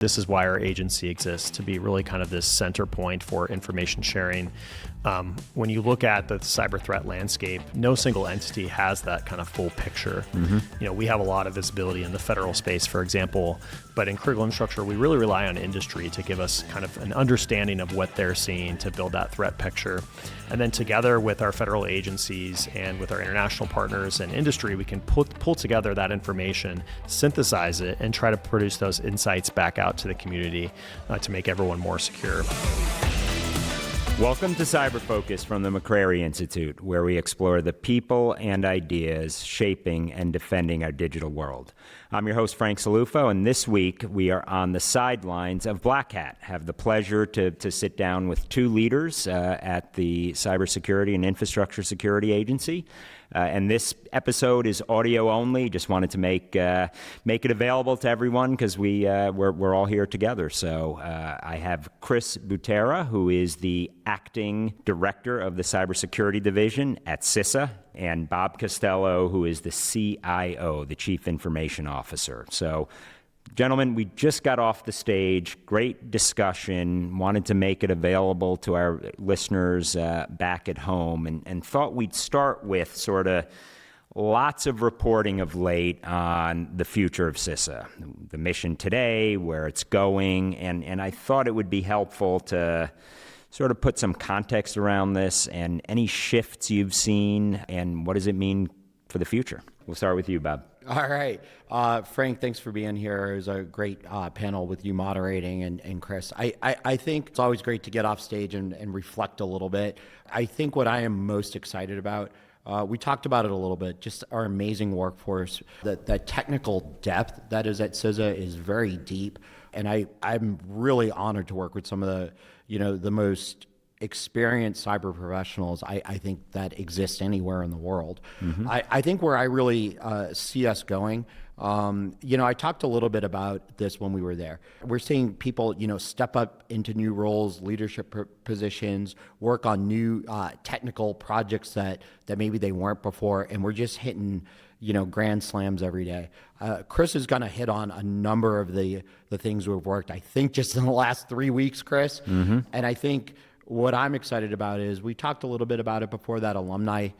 This is why our agency exists, to be really kind of this center point for information sharing. When you look at the cyber threat landscape, no single entity has that kind of full picture. We have a lot of visibility in the federal space, for example, but in critical infrastructure, we really rely on industry to give us kind of an understanding of what they're seeing to build that threat picture. And then together with our federal agencies and with our international partners and industry, we can pull together that information, synthesize it, and try to produce those insights back out to the community to make everyone more secure. Welcome to Cyber Focus from the McCrary Institute, where we explore the people and ideas shaping and defending our digital world. I'm your host, Frank Cilluffo, and this week we are on the sidelines of Black Hat. Have the pleasure to sit down with two leaders at the Cybersecurity and Infrastructure Security Agency. And this episode is audio only. Just wanted to make it available to everyone because we're all here together. So I have Chris Butera, who is the acting director of the Cybersecurity Division at CISA, and Bob Costello, who is the CIO, the Chief Information Officer. So, gentlemen, we just got off the stage. Great discussion. Wanted to make it available to our listeners back at home, and thought we'd start with sort of lots of reporting of late on the future of CISA, the mission today, where it's going, and I thought it would be helpful to sort of put some context around this and any shifts you've seen and what does it mean for the future. We'll start with you, Bob. All right. Frank, thanks for being here. It was a great panel with you moderating and Chris. I think it's always great to get off stage and reflect a little bit. I think what I am most excited about, we talked about it a little bit, just our amazing workforce. The technical depth that is at CISA is very deep. And I'm really honored to work with some of the most experienced cyber professionals I think that exist anywhere in the world. I think where I really see us going, I talked a little bit about this when we were there. We're seeing people, step up into new roles, leadership positions, work on new technical projects that maybe they weren't before, and we're just hitting grand slams every day. Chris is going to hit on a number of the things we've worked, I think, just in the last 3 weeks, Chris. And I think what I'm excited about is we talked a little bit about it before, that alumni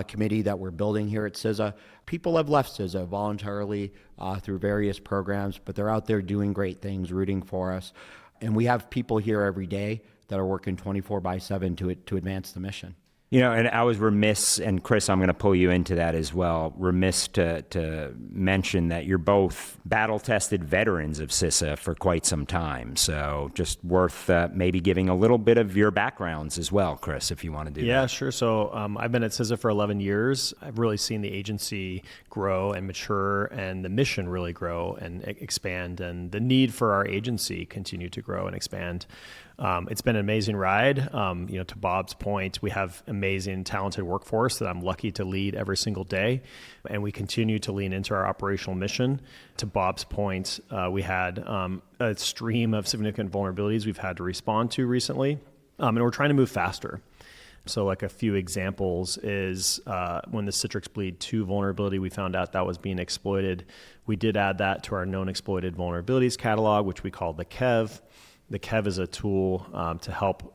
committee that we're building here at CISA. People have left CISA voluntarily through various programs, but they're out there doing great things, rooting for us. And we have people here every day that are working 24/7 to advance the mission. And I was remiss, and Chris, I'm going to pull you into that as well, remiss to mention that you're both battle-tested veterans of CISA for quite some time. So just worth maybe giving a little bit of your backgrounds as well, Chris, if you want to do that. Yeah, sure. So I've been at CISA for 11 years. I've really seen the agency grow and mature, and the mission really grow and expand, and the need for our agency continue to grow and expand. It's been an amazing ride. To Bob's point, we have amazing, talented workforce that I'm lucky to lead every single day, and we continue to lean into our operational mission. To Bob's point, we had a stream of significant vulnerabilities we've had to respond to recently, and we're trying to move faster. So like a few examples is when the Citrix Bleed 2 vulnerability, we found out that was being exploited. We did add that to our Known Exploited Vulnerabilities catalog, which we call the KEV. The KEV is a tool to help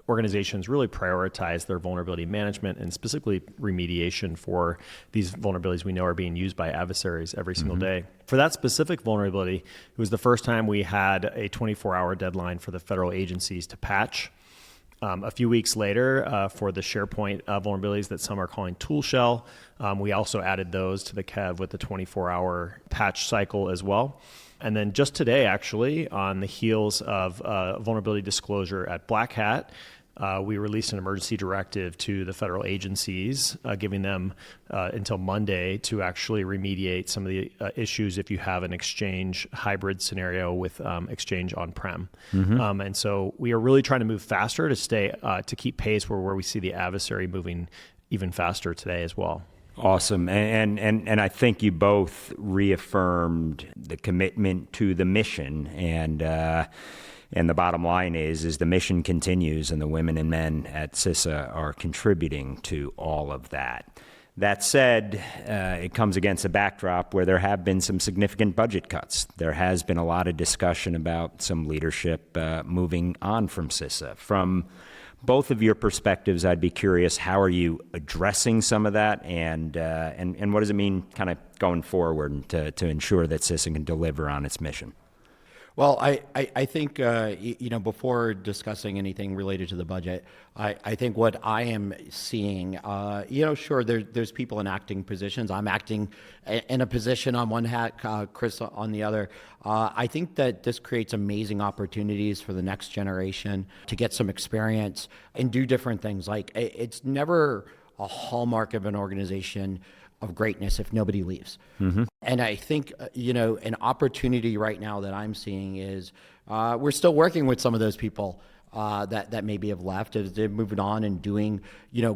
organizations really prioritize their vulnerability management and specifically remediation for these vulnerabilities we know are being used by adversaries every single day. For that specific vulnerability, it was the first time we had a 24-hour deadline for the federal agencies to patch. A few weeks later, for the SharePoint vulnerabilities that some are calling tool shell, we also added those to the KEV with the 24-hour patch cycle as well. And then just today, actually, on the heels of vulnerability disclosure at Black Hat, we released an emergency directive to the federal agencies, giving them until Monday to actually remediate some of the issues if you have an Exchange hybrid scenario with Exchange on-prem. And so we are really trying to move faster to keep pace where we see the adversary moving even faster today as well. Awesome. And I think you both reaffirmed the commitment to the mission, and the bottom line is the mission continues, and the women and men at CISA are contributing to all of that. That said, it comes against a backdrop where there have been some significant budget cuts. There has been a lot of discussion about some leadership moving on from CISA. From both of your perspectives, I'd be curious, how are you addressing some of that, and what does it mean kind of going forward to ensure that CISA can deliver on its mission? Well, I think, before discussing anything related to the budget, I think what I am seeing, sure, there's people in acting positions. I'm acting in a position on one hat, Chris on the other. I think that this creates amazing opportunities for the next generation to get some experience and do different things. Like, it's never a hallmark of an organization of greatness if nobody leaves. Mm-hmm. And I think, an opportunity right now that I'm seeing is we're still working with some of those people that maybe have left as they're moving on and doing,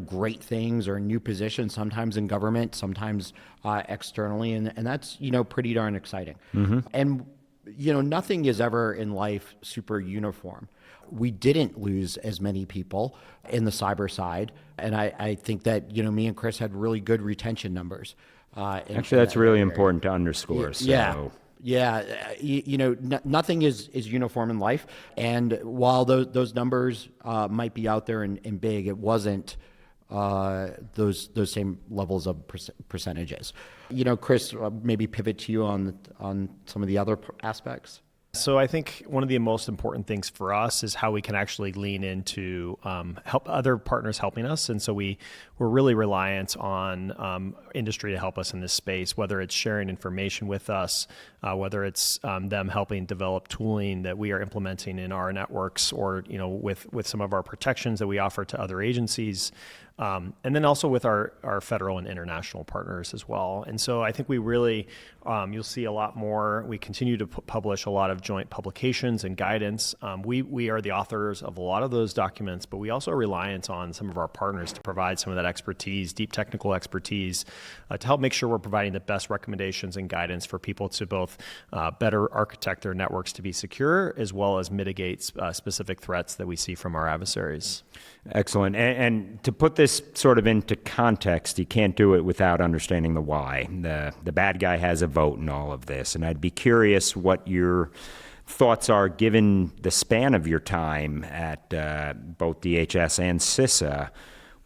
great things or new positions, sometimes in government, sometimes externally. And that's, pretty darn exciting. Mm-hmm. And, nothing is ever in life super uniform. We didn't lose as many people in the cyber side. And I think that, me and Chris had really good retention numbers. Actually, that's really important to underscore. So. Yeah. Nothing is uniform in life. And while those numbers might be out there and big, it wasn't those same levels of percentages. Chris, maybe pivot to you on some of the other aspects. So I think one of the most important things for us is how we can actually lean into help other partners helping us. And so we're really reliant on industry to help us in this space, whether it's sharing information with us, whether it's them helping develop tooling that we are implementing in our networks, or with some of our protections that we offer to other agencies. And then also with our federal and international partners as well. And so I think we really, you'll see a lot more. We continue to publish a lot of joint publications and guidance. We are the authors of a lot of those documents, but we also are reliant on some of our partners to provide some of that expertise, deep technical expertise, to help make sure we're providing the best recommendations and guidance for people to both better architect their networks to be secure, as well as mitigate specific threats that we see from our adversaries. Excellent. And to put this sort of into context, you can't do it without understanding the why. The bad guy has a vote in all of this. And I'd be curious what your thoughts are, given the span of your time at both DHS and CISA.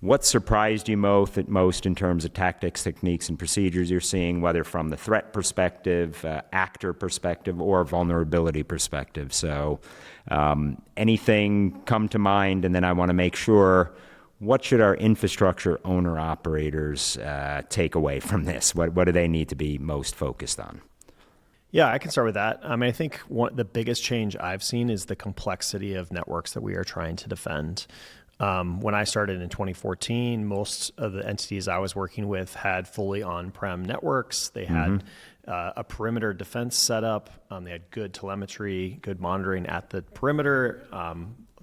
What surprised you most in terms of tactics, techniques, and procedures you're seeing, whether from the threat perspective, actor perspective, or vulnerability perspective? So anything come to mind? And then I want to make sure, what should our infrastructure owner-operators take away from this? What do they need to be most focused on? Yeah, I can start with that. I think the biggest change I've seen is the complexity of networks that we are trying to defend. When I started in 2014, most of the entities I was working with had fully on-prem networks. They had a perimeter defense setup. They had good telemetry, good monitoring at the perimeter.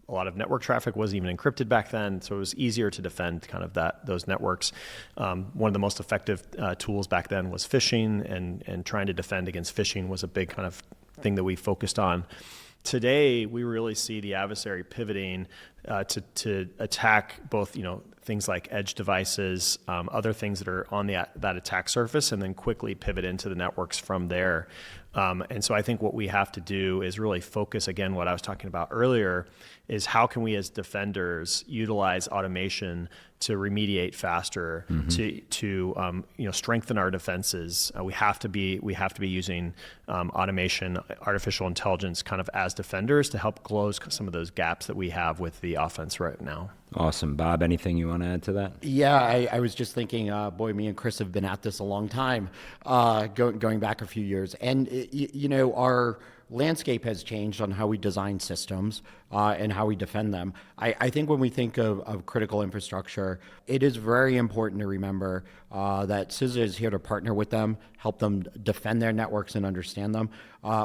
A lot of network traffic wasn't even encrypted back then, so it was easier to defend kind of those networks. One of the most effective tools back then was phishing, and trying to defend against phishing was a big kind of thing that we focused on. Today, we really see the adversary pivoting to attack both, things like edge devices, other things that are on that attack surface, and then quickly pivot into the networks from there. And so I think what we have to do is really focus, again, what I was talking about earlier, is how can we as defenders utilize automation to remediate faster, to strengthen our defenses. We have to be using automation, artificial intelligence, kind of as defenders to help close some of those gaps that we have with the offense right now. Awesome. Bob, anything you want to add to that? Yeah, I was just thinking, boy, me and Chris have been at this a long time, going back a few years. And, our landscape has changed on how we design systems and how we defend them. I think when we think of critical infrastructure, it is very important to remember that CISA is here to partner with them, help them defend their networks and understand them.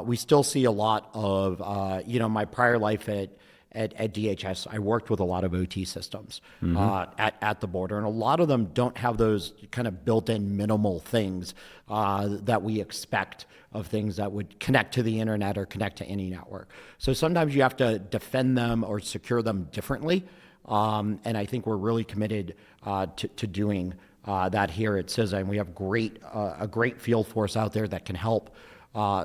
We still see a lot of, my prior life at DHS, I worked with a lot of OT systems at the border, and a lot of them don't have those kind of built-in minimal things that we expect of things that would connect to the internet or connect to any network. So sometimes you have to defend them or secure them differently, and I think we're really committed to doing that here at CISA, and we have a great field force out there that can help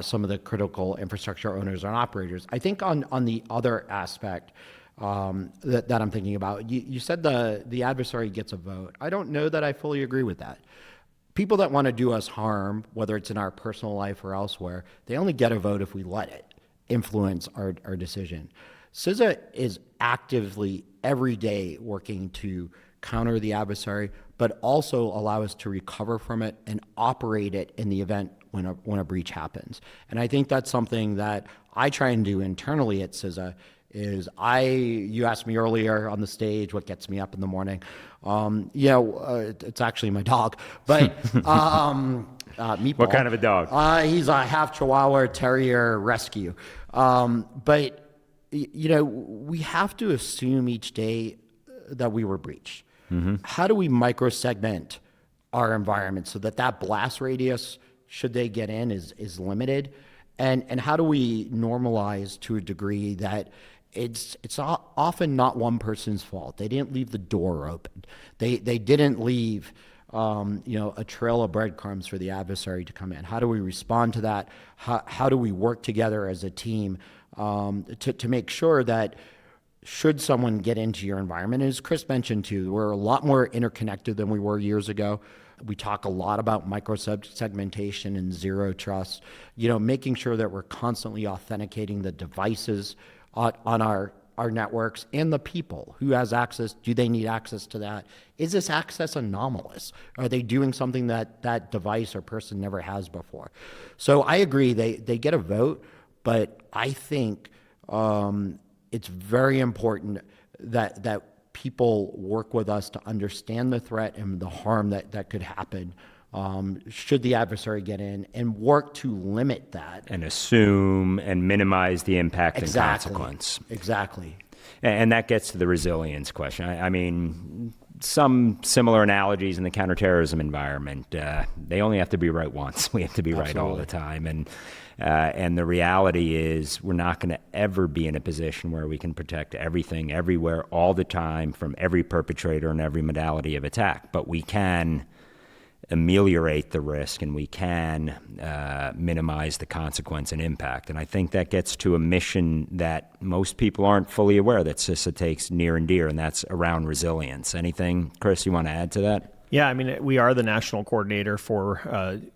some of the critical infrastructure owners and operators. I think on the other aspect that I'm thinking about, you said the adversary gets a vote. I don't know that I fully agree with that. People that want to do us harm, whether it's in our personal life or elsewhere, they only get a vote if we let it influence our decision. CISA is actively every day working to counter the adversary, but also allow us to recover from it and operate it in the event when a breach happens. And I think that's something that I try and do internally at CISA. You asked me earlier on the stage what gets me up in the morning. It's actually my dog, but Meatball. What kind of a dog? He's a half Chihuahua Terrier rescue. But we have to assume each day that we were breached. Mm-hmm. How do we microsegment our environment so that blast radius, should they get in, is limited? And how do we normalize to a degree that it's often not one person's fault? They didn't leave the door open. They didn't leave a trail of breadcrumbs for the adversary to come in. How do we respond to that? How do we work together as a team to make sure that should someone get into your environment, as Chris mentioned too, we're a lot more interconnected than we were years ago. We talk a lot about micro-segmentation and zero trust, making sure that we're constantly authenticating the devices on our networks and the people who has access. Do they need access to that? Is this access anomalous? Are they doing something that device or person never has before? So I agree, they get a vote, but I think it's very important that people work with us to understand the threat and the harm that could happen should the adversary get in, and work to limit that. And assume and minimize the impact and consequence. Exactly. And that gets to the resilience question. I mean, some similar analogies in the counterterrorism environment. They only have to be right once. We have to be right all the time. And the reality is we're not going to ever be in a position where we can protect everything, everywhere, all the time from every perpetrator and every modality of attack. But we can ameliorate the risk, and we can minimize the consequence and impact. And I think that gets to a mission that most people aren't fully aware that CISA takes near and dear, and that's around resilience. Anything, Chris, you want to add to that? Yeah, I mean, we are the national coordinator for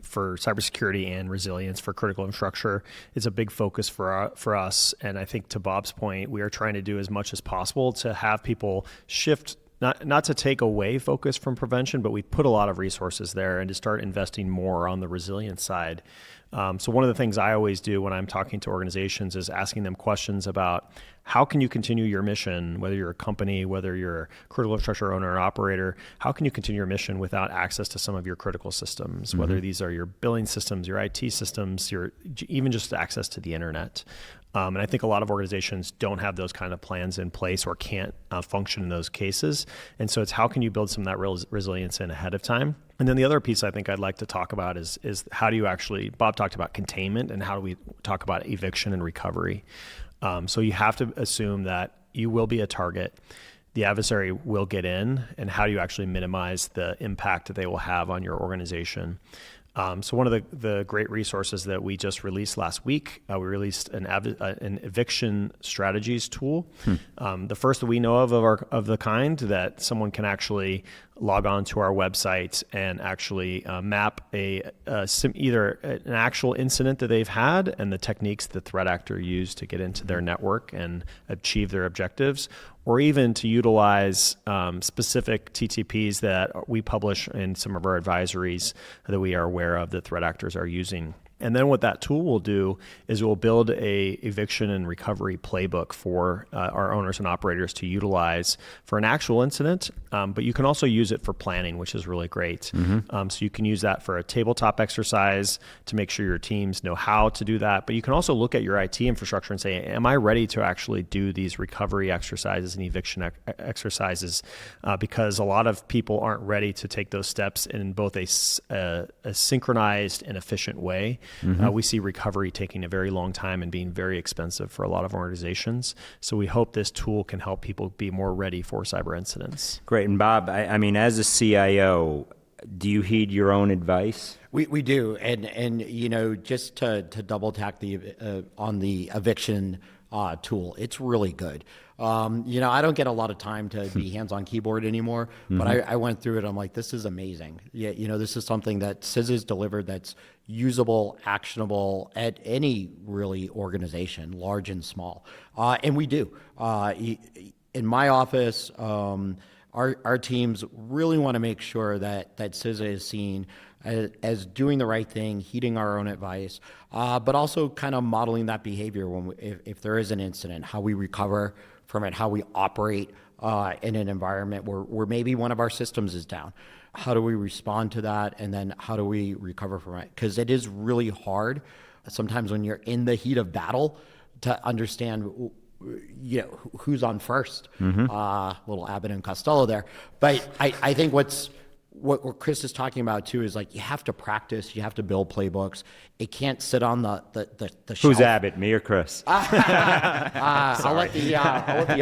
cybersecurity and resilience for critical infrastructure. It's a big focus for us, and I think to Bob's point, we are trying to do as much as possible to have people shift, not to take away focus from prevention, but we put a lot of resources there and to start investing more on the resilience side. So one of the things I always do when I'm talking to organizations is asking them questions about how can you continue your mission, whether you're a company, whether you're a critical infrastructure owner or operator, how can you continue your mission without access to some of your critical systems, mm-hmm. whether these are your billing systems, your IT systems, even just access to the internet. And I think a lot of organizations don't have those kind of plans in place or can't function in those cases. And so it's how can you build some of that resilience in ahead of time? And then the other piece I think I'd like to talk about is how do you actually, Bob talked about containment, and how do we talk about eviction and recovery? So you have to assume that you will be a target. The adversary will get in, and how do you actually minimize the impact that they will have on your organization? So one of the great resources that we just released last week, we released an eviction strategies tool. The first that we know of the kind that someone can actually log on to our website and actually map either an actual incident that they've had and the techniques the threat actor used to get into their network and achieve their objectives, or even to utilize specific TTPs that we publish in some of our advisories that we are aware of that threat actors are using. And then what that tool will do is we'll build a eviction and recovery playbook for our owners and operators to utilize for an actual incident, but you can also use it for planning, which is really great. Mm-hmm. So you can use that for a tabletop exercise to make sure your teams know how to do that. But you can also look at your IT infrastructure and say, am I ready to actually do these recovery exercises and eviction exercises? Because a lot of people aren't ready to take those steps in both a synchronized and efficient way. Mm-hmm. We see recovery taking a very long time and being very expensive for a lot of organizations. So we hope this tool can help people be more ready for cyber incidents. Great. And Bob, I mean, as a CIO, Do you heed your own advice? We do, and just to double tack on the eviction tool, it's really good. I don't get a lot of time to be hands on keyboard anymore, but I went through it. I'm like, this is amazing. Yeah, this is something that CISA's delivered that's usable, actionable at any really organization, large and small, and we do. In my office, our teams really want to make sure that CISA is seen as doing the right thing, heeding our own advice, but also kind of modeling that behavior if there is an incident, how we recover from it, how we operate in an environment where maybe one of our systems is down. How do we respond to that, and then how do we recover from it? Because it is really hard sometimes when you're in the heat of battle to understand who's on first. Little Abbott and Costello there. But I think what Chris is talking about too is like, you have to practice, you have to build playbooks. It can't sit on the shelf. Who's Abbott, me or Chris? I'll let the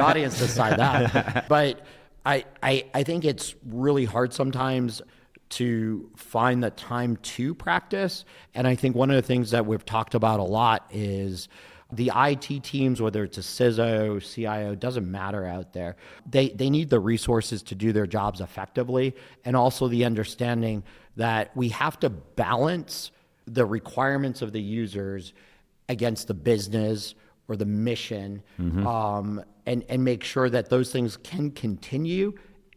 audience decide that. But I think it's really hard sometimes to find the time to practice. And I think one of the things that we've talked about a lot is the IT teams, whether it's a CISO, CIO, doesn't matter out there. They need the resources to do their jobs effectively, and also the understanding that we have to balance the requirements of the users against the business or the mission, and make sure that those things can continue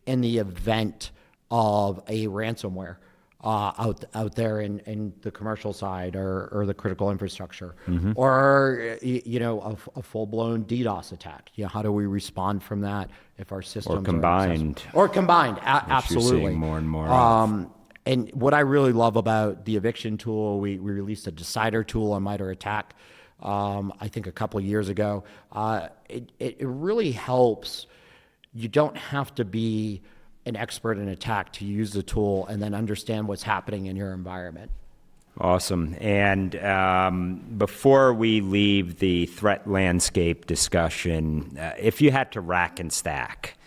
in the event of a ransomware out there in the commercial side or the critical infrastructure, or a full-blown DDoS attack. How do we respond from that if our systems or combined? Absolutely, you're seeing more and more. And what I really love about the eviction tool, we released a decider tool on MITRE ATT&CK, I think a couple of years ago. It really helps. You don't have to be an expert in attack to use the tool and then understand what's happening in your environment. Awesome. And before we leave the threat landscape discussion, if you had to rack and stack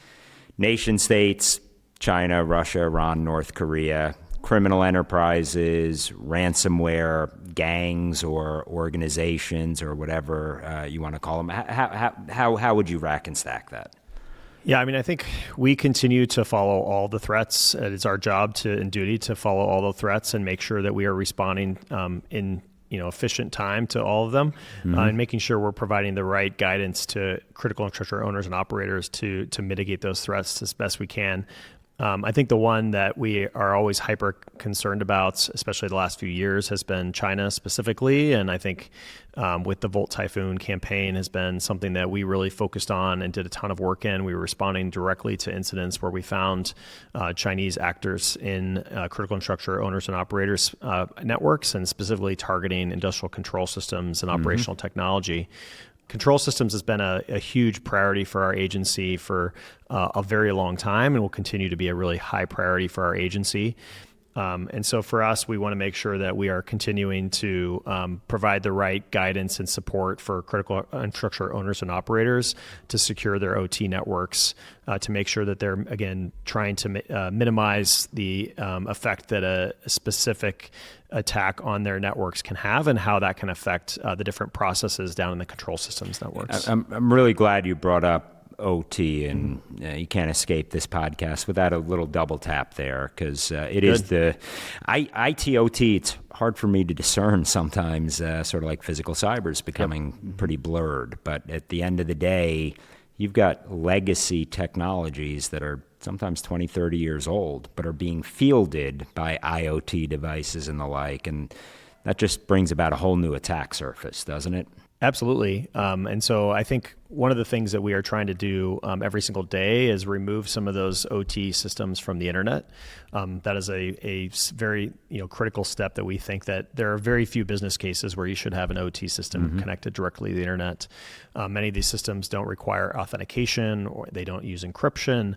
nation states, China, Russia, Iran, North Korea, criminal enterprises, ransomware gangs or organizations or whatever you want to call them, how would you rack and stack that? Yeah, I think we continue to follow all the threats. It's our job and duty to follow all the threats and make sure that we are responding in efficient time to all of them, and making sure we're providing the right guidance to critical infrastructure owners and operators to mitigate those threats as best we can. I think the one that we are always hyper concerned about, especially the last few years, has been China specifically. And I think with the Volt Typhoon campaign has been something that we really focused on and did a ton of work in. We were responding directly to incidents where we found Chinese actors in critical infrastructure owners and operators networks, and specifically targeting industrial control systems and operational technology. Control systems has been a huge priority for our agency for a very long time, and will continue to be a really high priority for our agency. And so for us, we want to make sure that we are continuing to provide the right guidance and support for critical infrastructure owners and operators to secure their OT networks, to make sure that they're, again, trying to minimize the effect that a specific attack on their networks can have, and how that can affect the different processes down in the control systems networks. I'm really glad you brought up OT, and you can't escape this podcast without a little double tap there, because it is the IT OT. It's hard for me to discern sometimes, sort of like physical cyber is becoming pretty blurred. But at the end of the day, you've got legacy technologies that are sometimes 20, 30 years old, but are being fielded by IoT devices and the like. And that just brings about a whole new attack surface, doesn't it? Absolutely. And so I think one of the things that we are trying to do every single day is remove some of those OT systems from the internet. That is a very critical step that we think that there are very few business cases where you should have an OT system connected directly to the internet. Many of these systems don't require authentication, or they don't use encryption.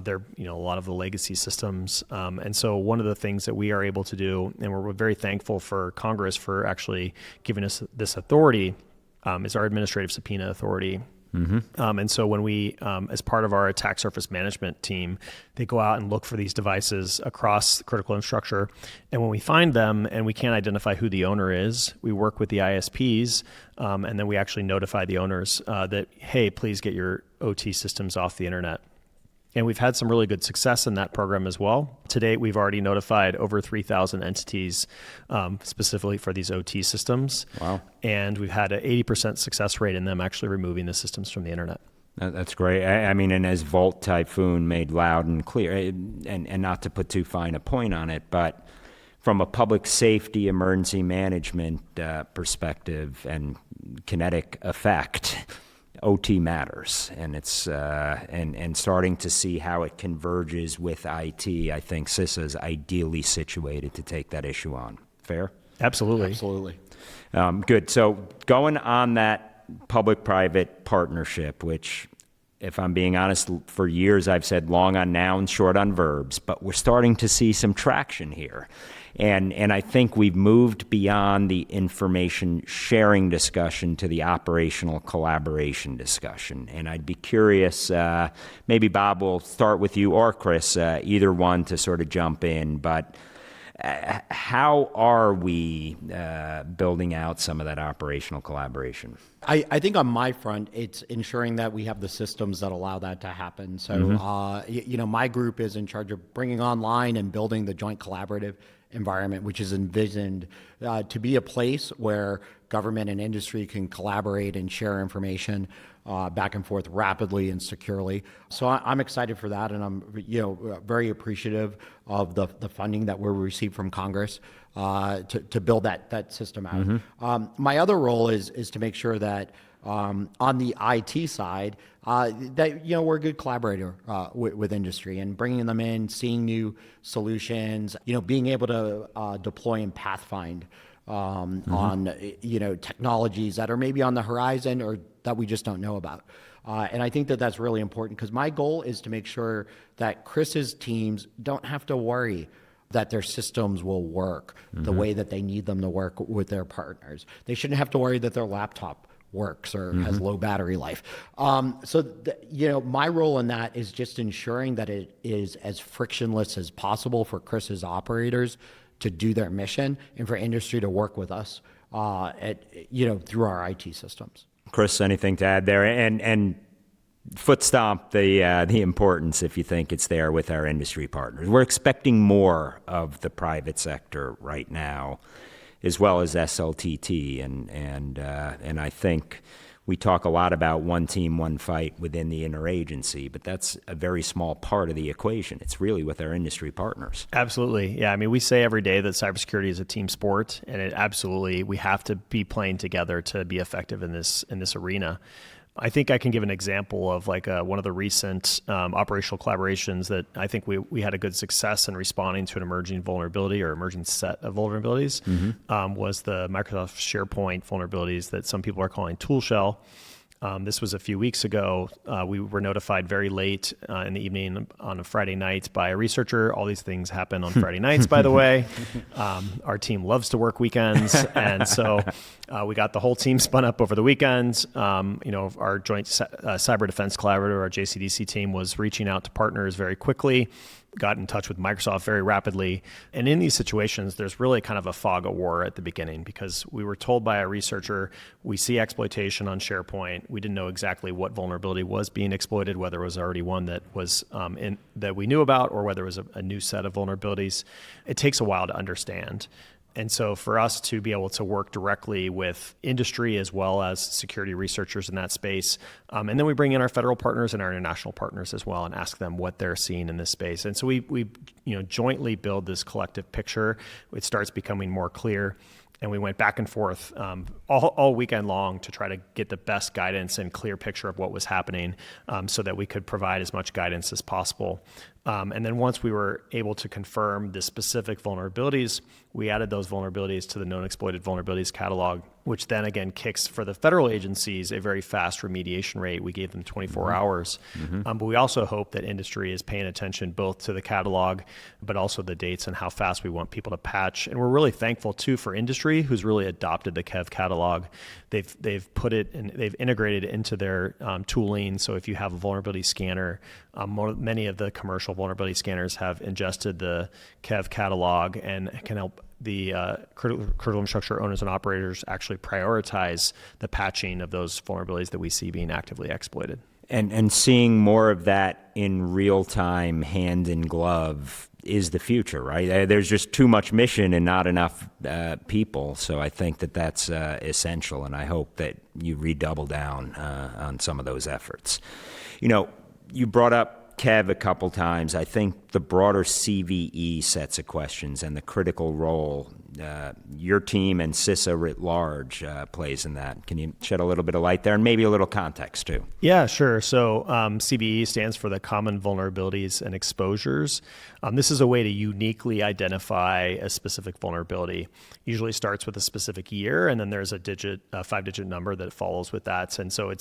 They're a lot of the legacy systems. And so one of the things that we are able to do, and we're very thankful for Congress for actually giving us this authority, is our administrative subpoena authority. And so when we, as part of our attack surface management team, they go out and look for these devices across critical infrastructure. And when we find them and we can't identify who the owner is, we work with the ISPs, and then we actually notify the owners that, hey, please get your OT systems off the internet. And we've had some really good success in that program as well. To date, we've already notified over 3,000 entities specifically for these OT systems. Wow. And we've had an 80% success rate in them actually removing the systems from the internet. That's great. I mean, and as Volt Typhoon made loud and clear, and not to put too fine a point on it, but from a public safety emergency management perspective and kinetic effect, OT matters, and it's and starting to see how it converges with IT. I think CISA is ideally situated to take that issue on. Fair? Absolutely. Good. So going on that public-private partnership, which, if I'm being honest, for years I've said long on nouns, short on verbs, but we're starting to see some traction here. And I think we've moved beyond the information sharing discussion to the operational collaboration discussion. And I'd be curious, maybe Bob, will start with you, or Chris, either one to sort of jump in, but how are we building out some of that operational collaboration? I think on my front, it's ensuring that we have the systems that allow that to happen. So, my group is in charge of bringing online and building the joint collaborative environment, which is envisioned to be a place where government and industry can collaborate and share information back and forth rapidly and securely. So I'm excited for that, and I'm very appreciative of the funding that we received from Congress to build that system out. My other role is to make sure that on the IT side, that we're a good collaborator with industry and bringing them in, seeing new solutions, being able to deploy and pathfind on technologies that are maybe on the horizon or that we just don't know about. And I think that that's really important, because my goal is to make sure that Chris's teams don't have to worry that their systems will work the way that they need them to work with their partners. They shouldn't have to worry that their laptop works or has low battery life. My role in that is just ensuring that it is as frictionless as possible for Chris's operators to do their mission and for industry to work with us through our IT systems. Chris, anything to add there? And foot stomp the importance, if you think it's there, with our industry partners. We're expecting more of the private sector right now, as well as SLTT, and I think we talk a lot about one team, one fight within the interagency, but that's a very small part of the equation. It's really with our industry partners. Absolutely. Yeah. I mean, we say every day that cybersecurity is a team sport, and we have to be playing together to be effective in this arena. I think I can give an example of one of the recent operational collaborations that I think we had a good success in responding to an emerging vulnerability or emerging set of vulnerabilities, was the Microsoft SharePoint vulnerabilities that some people are calling tool shell. This was a few weeks ago. We were notified very late in the evening on a Friday night by a researcher. All these things happen on Friday nights, by the way. Our team loves to work weekends. And so we got the whole team spun up over the weekend. Our joint cyber defense collaborator, our JCDC team, was reaching out to partners very quickly, got in touch with Microsoft very rapidly. And in these situations, there's really kind of a fog of war at the beginning, because we were told by a researcher, we see exploitation on SharePoint. We didn't know exactly what vulnerability was being exploited, whether it was already one that was that we knew about, or whether it was a new set of vulnerabilities. It takes a while to understand. And so for us to be able to work directly with industry as well as security researchers in that space, and then we bring in our federal partners and our international partners as well and ask them what they're seeing in this space. And so we jointly build this collective picture. It starts becoming more clear. And we went back and forth all weekend long to try to get the best guidance and clear picture of what was happening, so that we could provide as much guidance as possible. And then once we were able to confirm the specific vulnerabilities, we added those vulnerabilities to the Known Exploited Vulnerabilities catalog. which then again kicks for the federal agencies a very fast remediation rate. We gave them 24 hours. But we also hope that industry is paying attention both to the catalog, but also the dates and how fast we want people to patch. And we're really thankful too for industry, who's really adopted the KEV catalog. They've put it and they've integrated it into their tooling. So if you have a vulnerability scanner, many of the commercial vulnerability scanners have ingested the KEV catalog and can help the critical infrastructure owners and operators actually prioritize the patching of those vulnerabilities that we see being actively exploited. And seeing more of that in real time, hand in glove, is the future, right? There's just too much mission and not enough people. So I think that that's essential, and I hope that you redouble down on some of those efforts. You brought up KEV a couple times. I think the broader CVE sets of questions and the critical role your team and CISA writ large plays in that. Can you shed a little bit of light there and maybe a little context too? Yeah, sure. So CVE stands for the Common Vulnerabilities and Exposures. This is a way to uniquely identify a specific vulnerability. Usually starts with a specific year, and then there's a 5-digit number that follows with that. And so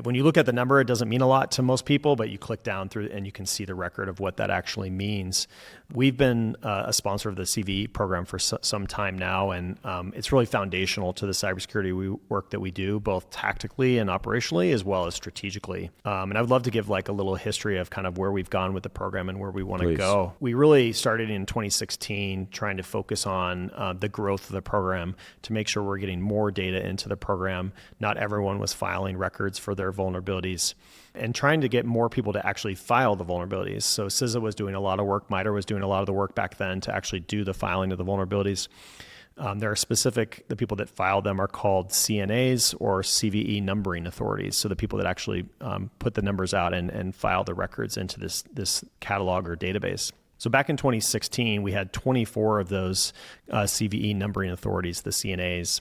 when you look at the number, it doesn't mean a lot to most people, but you click down through and you can see the record of what that actually means. We've been a sponsor of the CVE program for some time now, and it's really foundational to the cybersecurity work that we do, both tactically and operationally, as well as strategically. And I would love to give like a little history of kind of where we've gone with the program and where we want to go. We really started in 2016 trying to focus on the growth of the program to make sure we're getting more data into the program. Not everyone was filing records for their vulnerabilities, and trying to get more people to actually file the vulnerabilities. So CISA was doing a lot of work, MITRE was doing a lot of the work back then to actually do the filing of the vulnerabilities. There are the people that file them are called CNAs or CVE numbering authorities. So the people that actually put the numbers out and file the records into this catalog or database. So back in 2016, we had 24 of those CVE numbering authorities, the CNAs.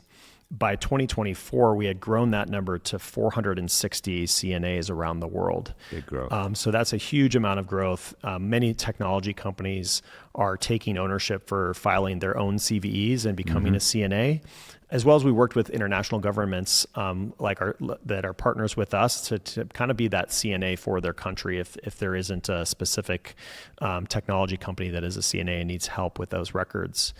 By 2024, we had grown that number to 460 CNAs around the world. Big growth. So that's a huge amount of growth. Many technology companies are taking ownership for filing their own CVEs and becoming a CNA, as well as we worked with international governments that are partners with us to kind of be that CNA for their country if there isn't a specific technology company that is a CNA and needs help with those records.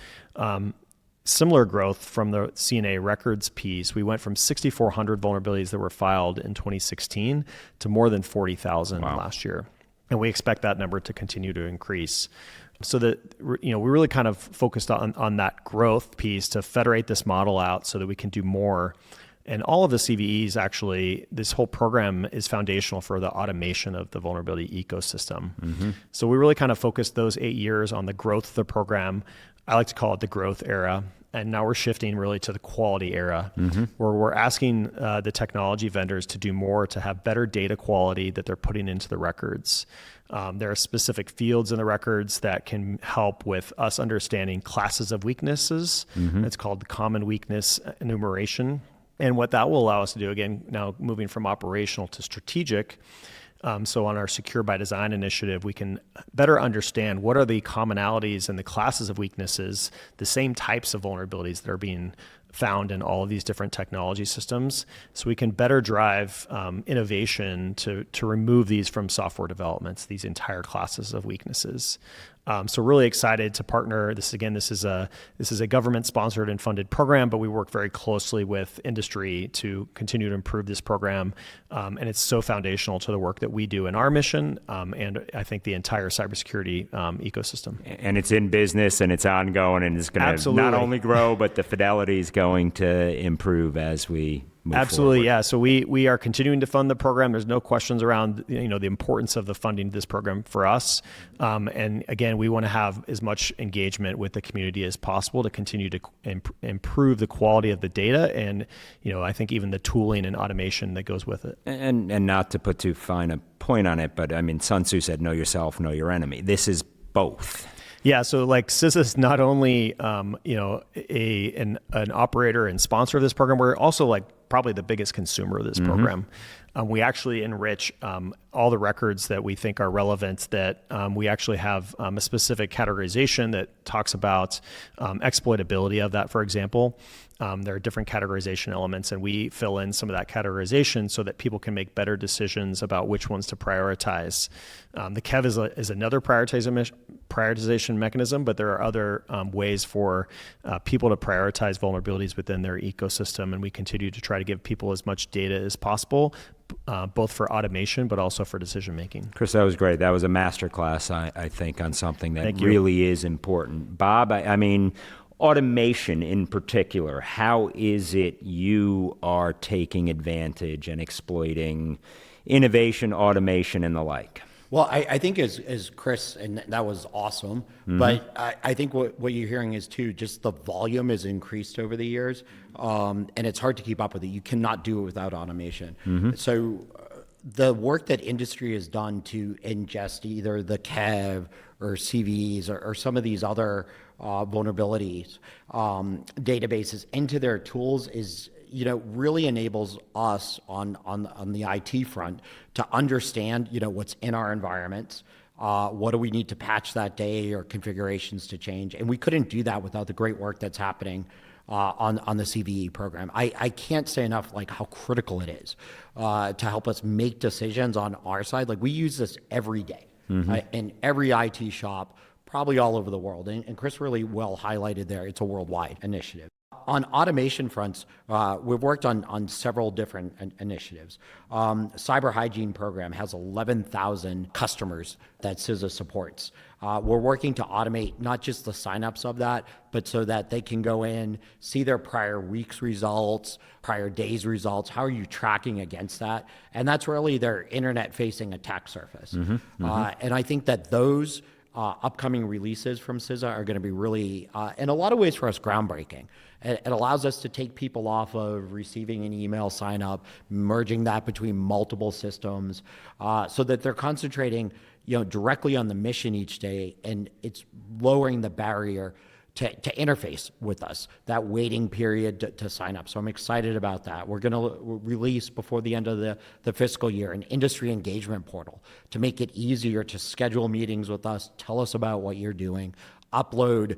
Similar growth from the CNA records piece. We went from 6,400 vulnerabilities that were filed in 2016 to more than 40,000 last year. And we expect that number to continue to increase. So that, we really kind of focused on that growth piece to federate this model out so that we can do more. And all of the CVEs, actually, this whole program is foundational for the automation of the vulnerability ecosystem. So we really kind of focused those 8 years on the growth of the program. I like to call it the growth era. And now we're shifting really to the quality era, where we're asking the technology vendors to do more to have better data quality that they're putting into the records. There are specific fields in the records that can help with us understanding classes of weaknesses. It's called the common weakness enumeration. And what that will allow us to do, again, now moving from operational to strategic, so on our Secure by Design initiative, we can better understand what are the commonalities and the classes of weaknesses, the same types of vulnerabilities that are being found in all of these different technology systems. So we can better drive innovation to remove these from software developments, these entire classes of weaknesses. So really excited to partner. This is a government-sponsored and funded program, but we work very closely with industry to continue to improve this program. And it's so foundational to the work that we do in our mission, and I think the entire cybersecurity ecosystem. And it's in business, and it's ongoing, and it's going to not only grow, but the fidelity is going to improve as we move forward. Yeah. So we are continuing to fund the program. There's no questions around the importance of the funding of this program for us. And again, we want to have as much engagement with the community as possible to continue to improve the quality of the data, and I think even the tooling and automation that goes with it. And not to put too fine a point on it, but I mean, Sun Tzu said, "Know yourself, know your enemy." This is both. Yeah, so like CISA is not only an operator and sponsor of this program, we're also like probably the biggest consumer of this program. we actually enrich all the records that we think are relevant, that we actually have a specific categorization that talks about exploitability of that, for example. There are different categorization elements, and we fill in some of that categorization so that people can make better decisions about which ones to prioritize. The KEV is another prioritization mechanism, but there are other ways for people to prioritize vulnerabilities within their ecosystem, and we continue to try to give people as much data as possible, both for automation but also for decision making. Chris, that was great. That was a masterclass, I think, on something that really is important. Bob, I mean, automation in particular, how is it you are taking advantage and exploiting innovation, automation, and the like? Well, I think as Chris, and that was awesome, but I think what you're hearing is too, just the volume has increased over the years, and it's hard to keep up with it. You cannot do it without automation. So the work that industry has done to ingest either the KEV or CVEs or some of these other vulnerabilities databases into their tools is, really enables us on the IT front to understand, what's in our environments. What do we need to patch that day or configurations to change? And we couldn't do that without the great work that's happening on the CVE program. I can't say enough how critical it is to help us make decisions on our side. We use this every day in every IT shop, probably all over the world. And Chris really well highlighted there, it's a worldwide initiative. On automation fronts, we've worked on several different initiatives. Cyber hygiene program has 11,000 customers that CISA supports. We're working to automate not just the signups of that, but so that they can go in, see their prior week's results, prior day's results. How are you tracking against that? And that's really their internet-facing attack surface. And I think that those upcoming releases from CISA are going to be really, in a lot of ways for us, groundbreaking. It allows us to take people off of receiving an email sign up, merging that between multiple systems, so that they're concentrating, directly on the mission each day, and it's lowering the barrier to interface with us, that waiting period to sign up. So I'm excited about that. We're going to release before the end of the fiscal year an industry engagement portal to make it easier to schedule meetings with us, tell us about what you're doing, upload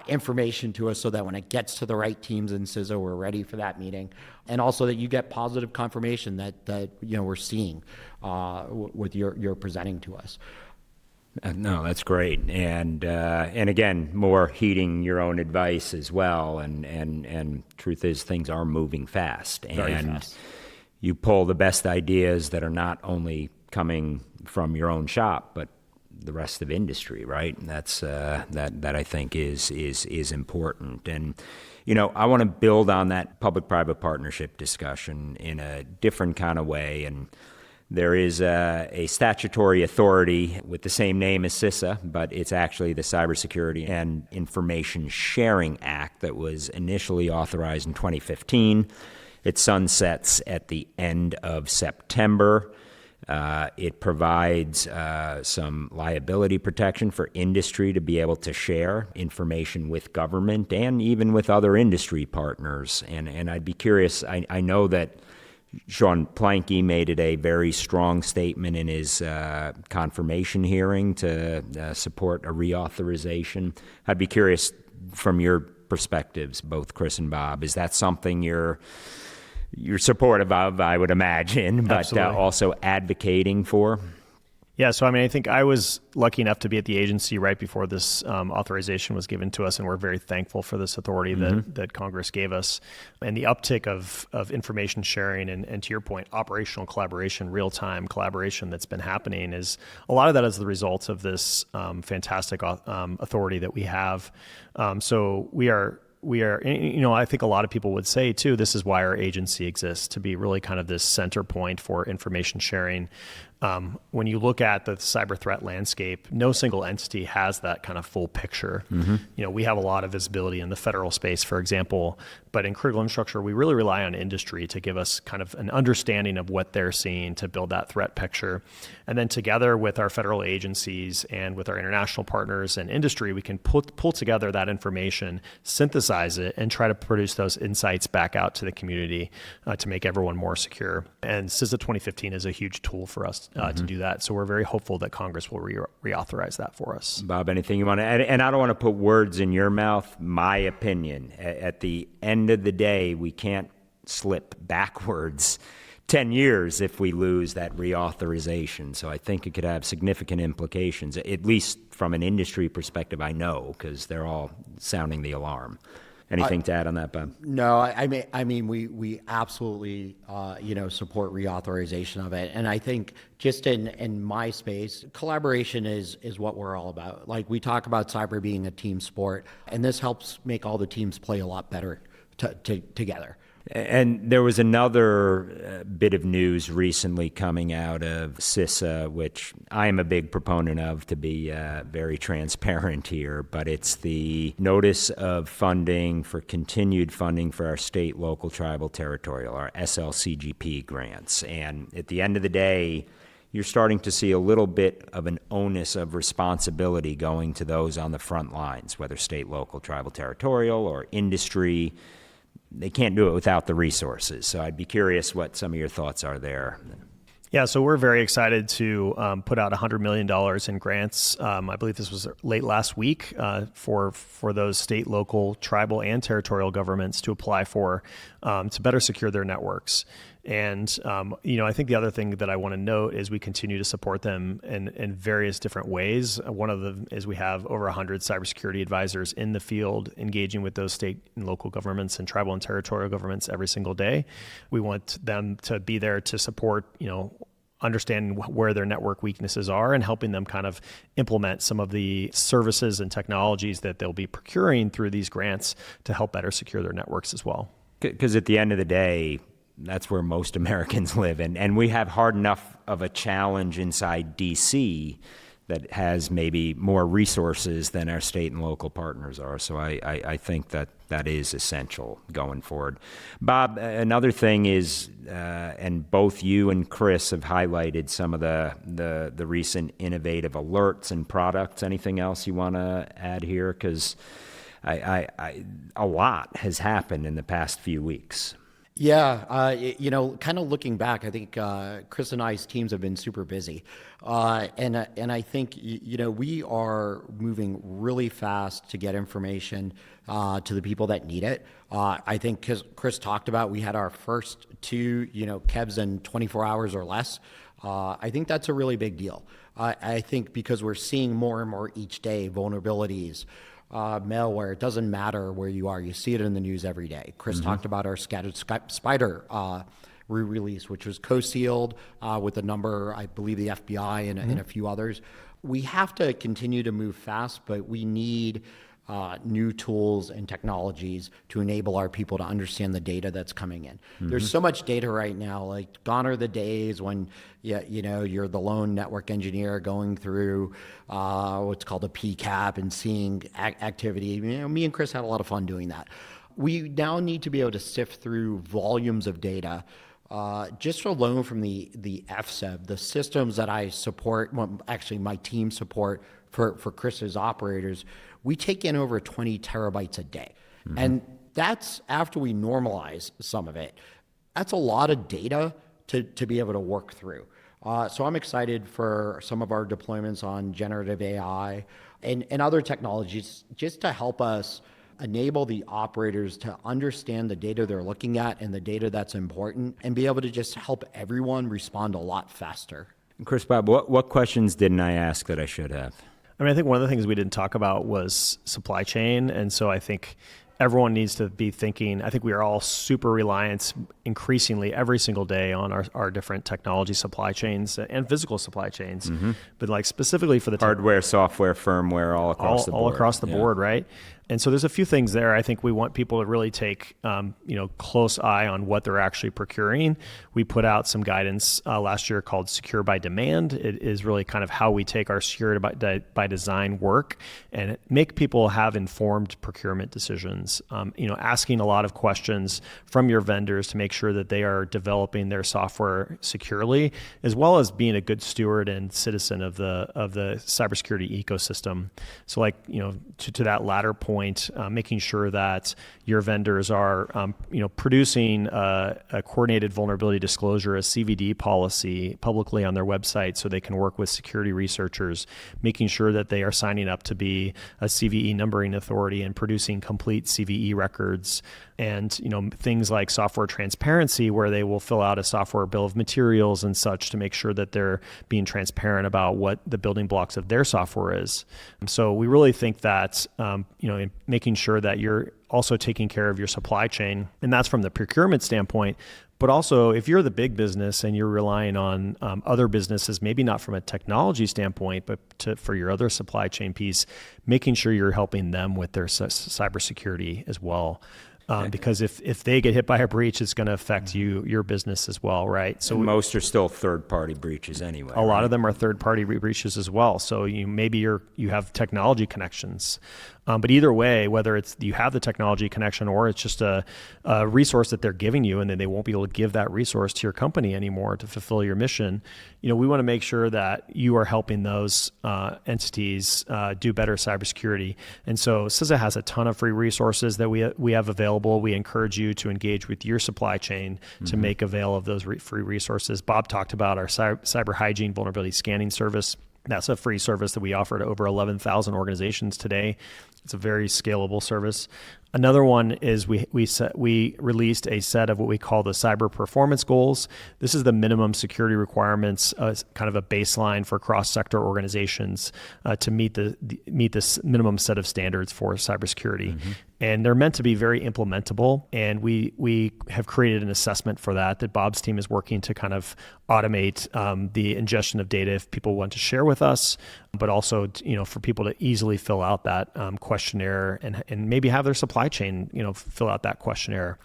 information to us so that when it gets to the right teams in CISA, we're ready for that meeting. And also that you get positive confirmation that we're seeing with your presenting to us. No, that's great, and again, more heeding your own advice as well. And truth is, things are moving fast, Very fast. You pull the best ideas that are not only coming from your own shop, but the rest of industry, right? That's that I think is important. And I want to build on that public-private partnership discussion in a different kind of way. And there is a statutory authority with the same name as CISA, but it's actually the Cybersecurity and Information Sharing Act that was initially authorized in 2015. It sunsets at the end of September. It provides some liability protection for industry to be able to share information with government and even with other industry partners. And I'd be curious, I know that Sean Planke made it a very strong statement in his confirmation hearing to support a reauthorization. I'd be curious from your perspectives, both Chris and Bob, is that something you're supportive of, I would imagine, but also advocating for? Yeah, so I think I was lucky enough to be at the agency right before this authorization was given to us, and we're very thankful for this authority that Congress gave us. And the uptick of information sharing and to your point, operational collaboration, real-time collaboration that's been happening is a lot of that is the result of this fantastic authority that we have. So we are, I think a lot of people would say too, this is why our agency exists, to be really kind of this center point for information sharing. When you look at the cyber threat landscape, no single entity has that kind of full picture. We have a lot of visibility in the federal space, for example, but in critical infrastructure, we really rely on industry to give us kind of an understanding of what they're seeing to build that threat picture. And then together with our federal agencies and with our international partners and industry, we can pull together that information, synthesize synthesize it, and try to produce those insights back out to the community to make everyone more secure. And CISA 2015 is a huge tool for us to do that. So we're very hopeful that Congress will reauthorize that for us. Bob, anything you want to add? And I don't want to put words in your mouth. My opinion, at the end of the day, we can't slip backwards 10 years if we lose that reauthorization. So I think it could have significant implications, at least from an industry perspective, I know, because they're all sounding the alarm. Anything to add on that, Bob? No, I mean, we absolutely, support reauthorization of it. And I think just in my space, collaboration is what we're all about. Like, we talk about cyber being a team sport, and this helps make all the teams play a lot better together. And there was another bit of news recently coming out of CISA, which I am a big proponent of, to be very transparent here, but it's the notice of funding for continued funding for our state, local, tribal, territorial, our SLCGP grants. And at the end of the day, you're starting to see a little bit of an onus of responsibility going to those on the front lines, whether state, local, tribal, territorial, or industry. They can't do it without the resources. So I'd be curious what some of your thoughts are there. Yeah, so we're very excited to put out $100 million in grants. I believe this was late last week for those state, local, tribal, and territorial governments to apply for to better secure their networks. And, I think the other thing that I want to note is we continue to support them in various different ways. One of them is we have over 100 cybersecurity advisors in the field engaging with those state and local governments and tribal and territorial governments every single day. We want them to be there to support, understanding where their network weaknesses are and helping them kind of implement some of the services and technologies that they'll be procuring through these grants to help better secure their networks as well. Because at the end of the day, that's where most Americans live. And we have hard enough of a challenge inside D.C. that has maybe more resources than our state and local partners are. So I think that is essential going forward. Bob, another thing is, and both you and Chris have highlighted some of the recent innovative alerts and products. Anything else you want to add here? Because a lot has happened in the past few weeks. Yeah, kind of looking back, I think Chris and I's teams have been super busy, and I think we are moving really fast to get information to the people that need it. I think because Chris talked about, we had our first two KEVs in 24 hours or less. I think that's a really big deal. I think because we're seeing more and more each day vulnerabilities. Malware, it doesn't matter where you are. You see it in the news every day. Chris talked about our scattered spider re-release, which was co-sealed with a number, I believe the FBI and a few others. We have to continue to move fast, but we need new tools and technologies to enable our people to understand the data that's coming in. There's so much data right now, like gone are the days when you're the lone network engineer going through what's called a PCAP and seeing activity. Me and Chris had a lot of fun doing that. We now need to be able to sift through volumes of data just alone from the FSEB, the systems that I support, actually my team support for Chris's operators. We take in over 20 terabytes a day. And that's after we normalize some of it. That's a lot of data to be able to work through. So I'm excited for some of our deployments on generative AI and other technologies just to help us enable the operators to understand the data they're looking at and the data that's important and be able to just help everyone respond a lot faster. Chris, Bob, what questions didn't I ask that I should have? I think one of the things we didn't talk about was supply chain. And so I think everyone needs to be thinking, I think we are all super reliant increasingly every single day on our different technology supply chains and physical supply chains. But like specifically for the hardware, software, firmware, all across the board. All across the board, right? And so there's a few things there. I think we want people to really take, close eye on what they're actually procuring. We put out some guidance last year called Secure by Demand. It is really kind of how we take our secure by design work and make people have informed procurement decisions. Asking a lot of questions from your vendors to make sure that they are developing their software securely, as well as being a good steward and citizen of the cybersecurity ecosystem. So, to that latter point, standpoint, making sure that your vendors are, producing a coordinated vulnerability disclosure, a CVD policy publicly on their website so they can work with security researchers, making sure that they are signing up to be a CVE numbering authority and producing complete CVE records, and things like software transparency, where they will fill out a software bill of materials and such to make sure that they're being transparent about what the building blocks of their software is. So we really think that in making sure that you're also taking care of your supply chain, and that's from the procurement standpoint. But also, if you're the big business and you're relying on other businesses, maybe not from a technology standpoint, but for your other supply chain piece, making sure you're helping them with their cybersecurity as well. Because if they get hit by a breach, it's going to affect your business as well, right? So most are still third-party breaches anyway. A lot of them are third-party breaches as well. So maybe you have technology connections. But either way, whether it's you have the technology connection or it's just a resource that they're giving you, and then they won't be able to give that resource to your company anymore to fulfill your mission, we want to make sure that you are helping those entities do better cybersecurity. And so CISA has a ton of free resources that we have available. We encourage you to engage with your supply chain to make avail of those free resources. Bob talked about our cyber hygiene vulnerability scanning service. That's a free service that we offer to over 11,000 organizations today. It's a very scalable service. Another one is we released a set of what we call the cyber performance goals. This is the minimum security requirements, kind of a baseline for cross-sector organizations to meet this minimum set of standards for cybersecurity. And they're meant to be very implementable. And we have created an assessment for that Bob's team is working to kind of automate the ingestion of data if people want to share with us, but also for people to easily fill out that questionnaire and maybe have their supply chain fill out that questionnaire,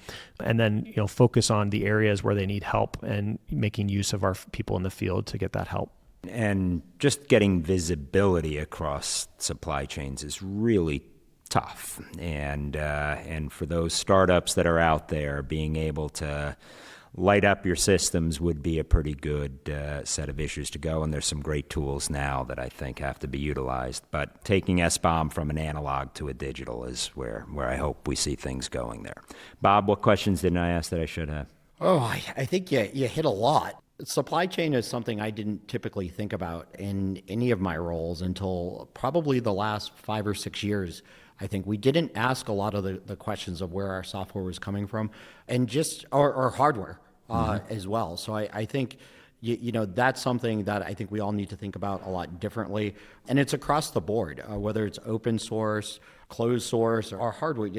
and then focus on the areas where they need help and making use of our people in the field to get that help. And just getting visibility across supply chains is really tough. And for those startups that are out there, being able to light up your systems would be a pretty good set of issues to go. And there's some great tools now that I think have to be utilized. But taking SBOM from an analog to a digital is where I hope we see things going there. Bob, what questions didn't I ask that I should have? Oh, I think you hit a lot. Supply chain is something I didn't typically think about in any of my roles until probably the last 5 or 6 years. I think we didn't ask a lot of the questions of where our software was coming from, and just our hardware as well. So I think that's something that I think we all need to think about a lot differently, and it's across the board, whether it's open source, closed source, or hardware.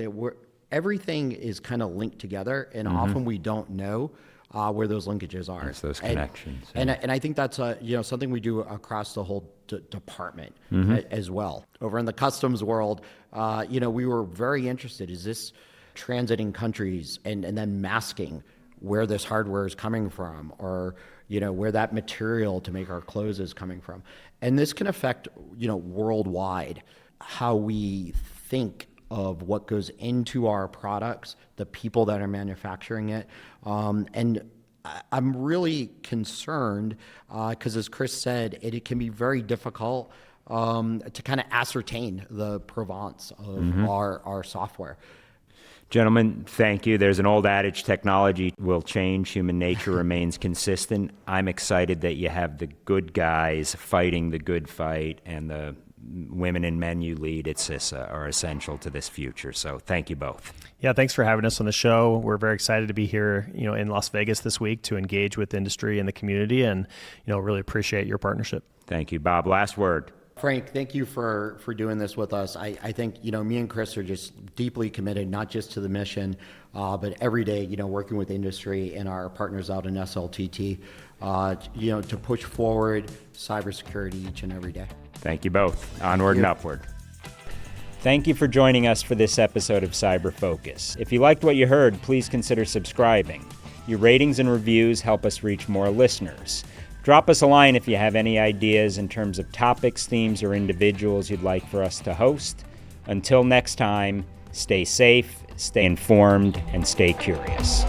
Everything is kind of linked together, and often we don't know where those linkages are. It's those connections. And I think that's something we do across the whole department as well. Over in the customs world, we were very interested. Is this transiting countries and then masking where this hardware is coming from, or where that material to make our clothes is coming from? And this can affect worldwide how we think of what goes into our products, the people that are manufacturing it. And I'm really concerned because, as Chris said, it can be very difficult to kind of ascertain the provenance of our software. Gentlemen, thank you. There's an old adage, technology will change, human nature remains consistent. I'm excited that you have the good guys fighting the good fight, and the women and men you lead at CISA are essential to this future. So thank you both. Yeah, thanks for having us on the show. We're very excited to be here, in Las Vegas this week to engage with industry and the community, and, really appreciate your partnership. Thank you. Bob, last word. Frank, thank you for doing this with us. I think, me and Chris are just deeply committed, not just to the mission, but every day, working with industry and our partners out in SLTT, to push forward cybersecurity each and every day. Thank you both. Onward and upward. Thank you for joining us for this episode of Cyber Focus. If you liked what you heard, please consider subscribing. Your ratings and reviews help us reach more listeners. Drop us a line if you have any ideas in terms of topics, themes, or individuals you'd like for us to host. Until next time, stay safe, stay informed, and stay curious.